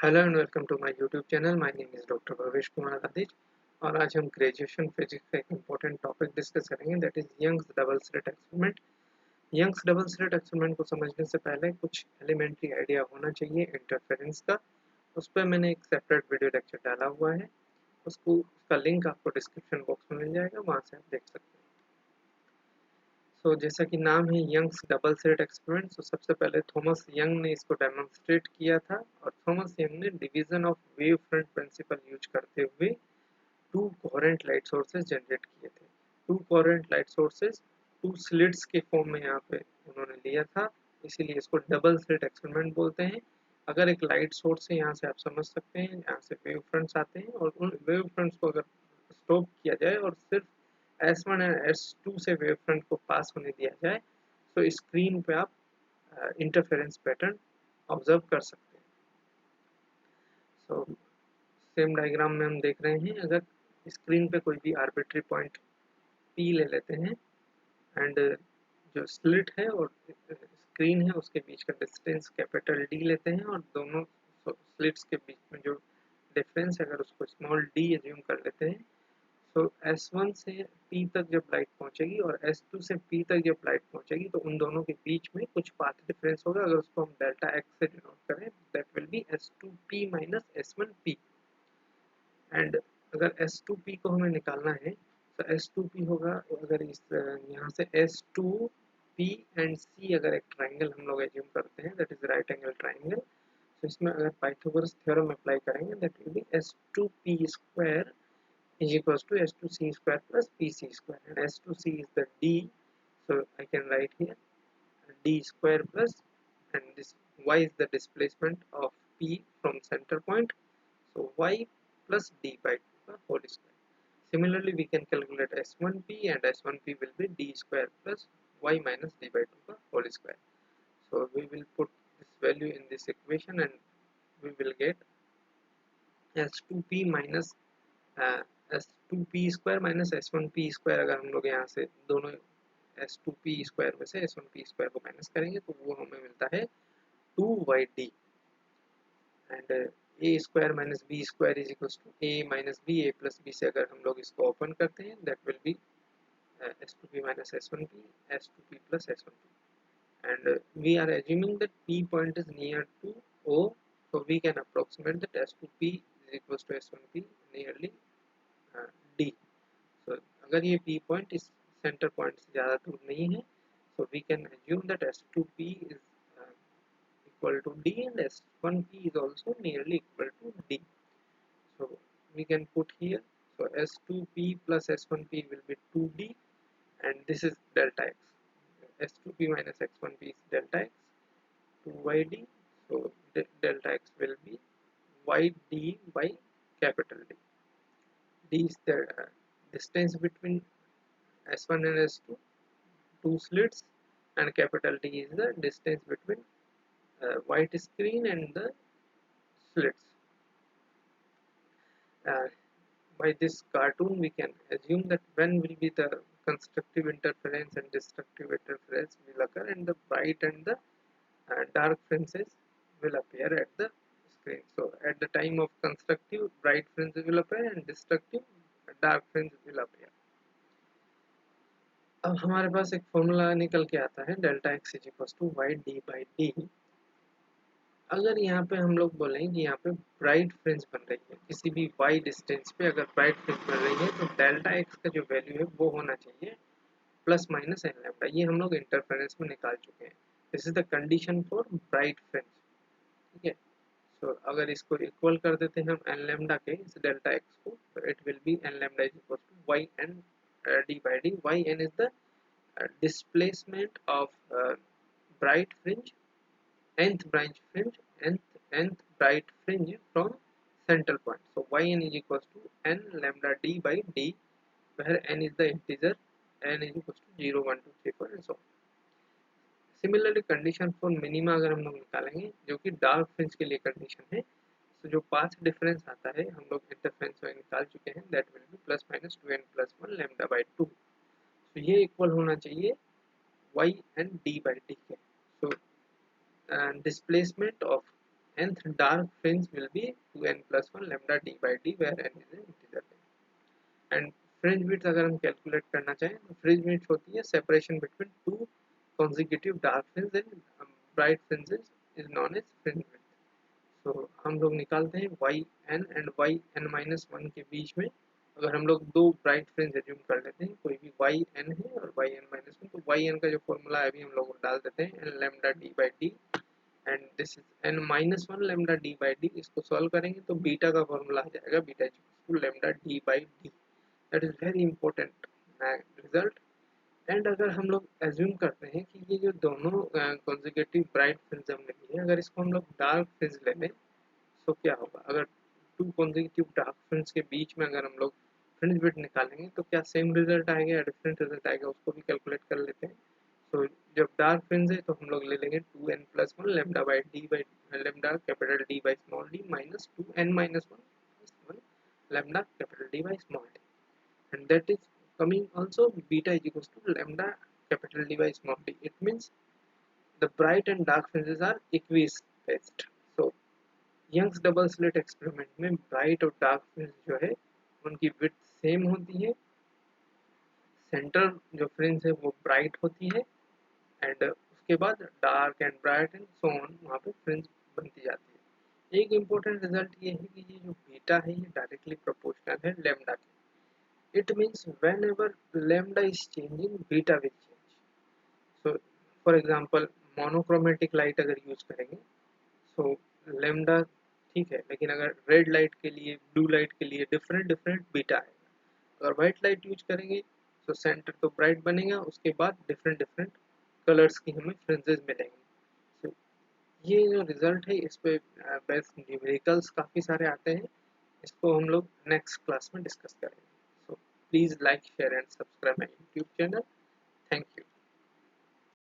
Hello and welcome to my YouTube channel. My name is doctor Bhavesh Kumar आदिज और आज हम ग्रेजुएशन फिजिक्स का एक इम्पोर्टेंट टॉपिक डिस्कस करेंगे, that is Young's double slit experiment. Young's double slit experiment को समझने से पहले कुछ एलिमेंट्री आइडिया होना चाहिए इंटरफेरेंस का। उस पर मैंने एक सेपरेट वीडियो लेक्चर डाला हुआ है, उसका लिंक आपको डिस्क्रिप्शन बॉक्स में मिल जाएगा, वहाँ से आप देख सकते हैं। जैसा कि नाम है यंग्स डबल स्लिट एक्सपेरिमेंट, सबसे पहले थॉमस यंग ने इसको डेमोन्स्ट्रेट किया था और थॉमस यंग ने division of wave front principal use करते हुए to coherent light sources generate किए थे। To coherent light sources two slits के फॉर्म में यहाँ पे उन्होंने लिया था, इसीलिए इसको डबल स्लिट एक्सपेरिमेंट बोलते हैं। अगर एक लाइट सोर्स है, यहाँ से आप समझ सकते हैं, यहाँ से वेव फ्रंट्स आते हैं और उन वेव फ्रंट्स को अगर स्टॉप किया जाए और सिर्फ S1 एंड S2 से वेव फ्रंट को पास होने दिया जाए तो स्क्रीन पे आप इंटरफेरेंस पैटर्न ऑब्जर्व कर सकते हैं। सेम डायग्राम में हम देख रहे हैं, अगर स्क्रीन पे कोई भी आर्बिट्री पॉइंट P ले लेते हैं एंड जो स्लिट है और स्क्रीन है उसके बीच का डिस्टेंस कैपिटल D लेते हैं और दोनों स्लिट्स के बीच में जो डिफरेंस है अगर उसको स्मॉल d एज्यूम कर लेते हैं, तो S1 से P तक जब लाइट पहुंचेगी और S2 से P तक जब लाइट पहुंचेगी तो उन दोनों के बीच में कुछ पाथ डिफरेंस होगा। अगर उसको हम डेल्टा x से डिनोट करें, that will be S2P minus S1P। And अगर S2P को हमें निकालना है तो S2P होगा, अगर इस यहाँ से S2P एंड C अगर एक ट्राइंगल हम लोग एज्यूम करते हैं, that is right angle triangle, तो इसमें अगर पाइथागोरस थ्योरम अप्लाई करेंगे, that will be S2P square is equals to S2C square plus PC square, and S2C is the D, so I can write here D square plus, and this Y is the displacement of P from center point, so Y plus D by 2 the whole square. Similarly, we can calculate S1P, and S1P will be D square plus Y minus D by 2 the whole square. So we will put this value in this equation and we will get S2P minus S2P square minus S1P square. अगर हम लोग यहाँ से दोनों S2P square में से S1P square को minus करेंगे तो वो हमें मिलता है 2YD, and A square minus B square is equals to A minus B, A plus B से अगर हम लोग इसको ओपन करते हैं, that will be S2P minus S1P, S2P plus S1P, and we are assuming that P point is near to O, so we can approximate that S2P is equals to S1P nearly D. So अगर ये P point इस centre point से ज़्यादा दूर नहीं है, so we can assume that S2P is equal to D and S1P is also nearly equal to D. So we can put here, so S2P plus S1P will be 2D, and this is delta x. S2P minus X1P is delta x, 2YD, so delta x will be YD by capital D. D is the distance between S1 and S2, two slits, and capital D is the distance between white screen and the slits. Uh, by this cartoon we can assume that when will be the constructive interference and destructive interference will occur, and the bright and the dark fringes will appear at the screen. So at the time of constructive, bright fringes will appear and destructive dark fringes will appear. अब हमारे पास एक formula निकल के आता है, delta x is equal to y d by d. अगर यहाँ पे हम लोग बोलें कि यहाँ पे ब्राइट फ्रिंज बन रही है किसी भी वाई डिस्टेंस पे, अगर ब्राइट फ्रिंज बन रही है तो डेल्टा एक्स का जो वैल्यू है वो होना चाहिए प्लस माइनस एन लैम्डा। ये हम लोग इंटरफेरेंस में निकाल चुके हैं। This is the condition for bright fringe, ठीक है। सो अगर इसको इक्वल कर देते हैं हम एन लैम्डा के इस डेल्टा एक्स को, तो it will be n lambda is equal to y n d by d. Y n is the displacement of bright fringe, nth branch fringe, nth bright fringe from central point. So yn is equals to n lambda d by d, where n is the integer, n is equals to 0 1 2 3 4 and so on. Similarly condition for minima अगर हम लोग निकालेंगे, जो कि dark fringe के लिए condition है, तो जो पाथ डिफरेंस आता है हम लोग इंटरफेरेंस में निकाल चुके हैं, that will B plus minus 2n plus 1 lambda by 2। तो ये इक्वल होना चाहिए y and d by d के। So displacement of nth dark fringe will be 2n plus 1 lambda d by d where n is an integer. And fringe width अगर हम calculate करना चाहें तो फ्रिंज विड्थ होती है separation between two consecutive dark fringe and bright fringes is known as fringe width. तो हम लोग निकालते हैं y n and y n minus one के बीच में अगर हम लोग दो ब्राइट फ्रिंज एज्यूम कर लेते हैं, कोई भी वाई एन है और वाई एन माइनस वन, तो वाई एन का जो फॉर्मूला है अभी हम लोग डाल देते हैं n lambda d by d and this is n minus one lambda d by d. इसको सॉल्व करेंगे तो बीटा का फॉर्मूला आ जाएगा beta equals to lambda d by d. That is very important result. And अगर हम लोग assume करते हैं कि ये जो दोनों कॉन्जिक्यूटिव ब्राइट फ्रिंज हमने ली है, अगर इसको हम लोग डार्क फ्रिंज ले लें तो क्या होगा. अगर टू कॉन्जिक्यूटिव डार्क फ्रिंज के बीच में अगर हम लोग फ्रिंज विड्थ निकालेंगे तो क्या सेम रिजल्ट आएगा या डिफरेंट रिजल्ट आएगा, उसको भी कैलकुलेट कर लेते हैं. तो जब डार्क फ्रिंज है तो हम लोग ले लेंगे 2n plus one lambda by D by lambda capital D by small D minus 2n minus one lambda capital D by small D. And that is coming also beta is equals to lambda capital D by small d. It means the bright and dark fringes are equispaced. So Young's double slit experiment में bright और dark fringe जो है उनकी width same होती है. Centre जो fringe है वो ब्राइट होती है एंड उसके बाद dark and bright and so on वहाँ पे फ्रिंज बनती जाती है. एक इम्पोर्टेंट रिजल्ट ये है कि ये जो बीटा है ये डायरेक्टली प्रोपोर्शनल है लैम्डा के. It means whenever lambda is changing, beta will change. So, for example, monochromatic light अगर यूज करेंगे so lambda ठीक है, लेकिन अगर रेड लाइट के लिए ब्लू लाइट के लिए डिफरेंट डिफरेंट बीटा आएगा. अगर व्हाइट लाइट यूज करेंगे तो सेंटर तो ब्राइट बनेगा, उसके बाद डिफरेंट डिफरेंट कलर्स की हमें फ्रिंजेस मिलेंगे. so, ये जो रिजल्ट है इस पे बेस्ट न्यूमेरिकल्स काफ़ी सारे आते हैं. इसको हम लोग नेक्स्ट क्लास में डिस्कस करेंगे. So please like, share and subscribe my YouTube channel.